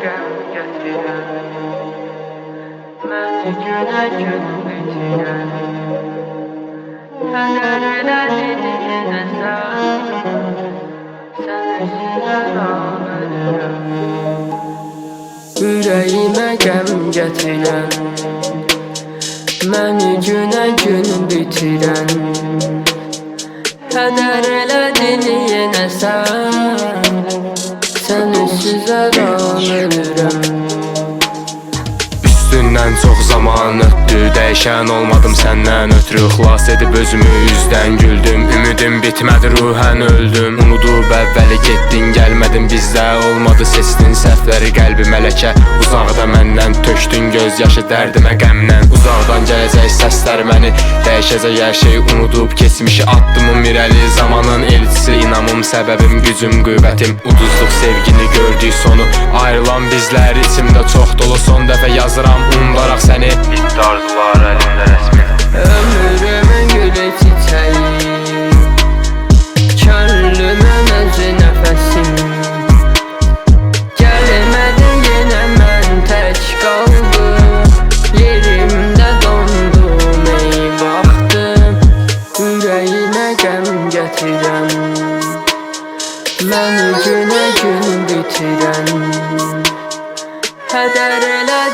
qəm gətirən, məni günə-gün bitirən, hədər elədin yenə sənsiz aram ölürəm. Ürəyimə qəm gətirən, məni günə-gün bitirən, hədər elədin yenə sənsiz aram ölürəm. Üstündən çox zaman ötdü, dəyişən olmadım səndən ötürü. Xilas edib özümü üzdən güldüm, ümidim bitmədi, ruhən öldüm. Unudub əvvəli getdin, gəlmədin, bizdə olmadı, seçdin səhvləri, qəlbi mələkə. Uzaqda məndən tökdün göz yaşı, dərdimə qəmdən. Uzaqdan gələcək səslər məni dəyişəcək, hər şey unudub keçmişi. Addımım irəli, zamanın elçisi, inamım, səbəbim, gücüm, qüvvətim. Uduzluq sevgini gördük sonu, ayrılan bizlər içimdə çox dolu. Son dəfə yazıram unudaraq səni, bitti arzular əlimdə rəsmin. Ömrümün gülü çiçəyi, könlümün özü nəfəsim. Gəlmədin yenə mən tək qaldım, yerimdə dondum ey vaxtım. Ürəyimə qəm gətirən, məni günə-gün bitirən, hədər elə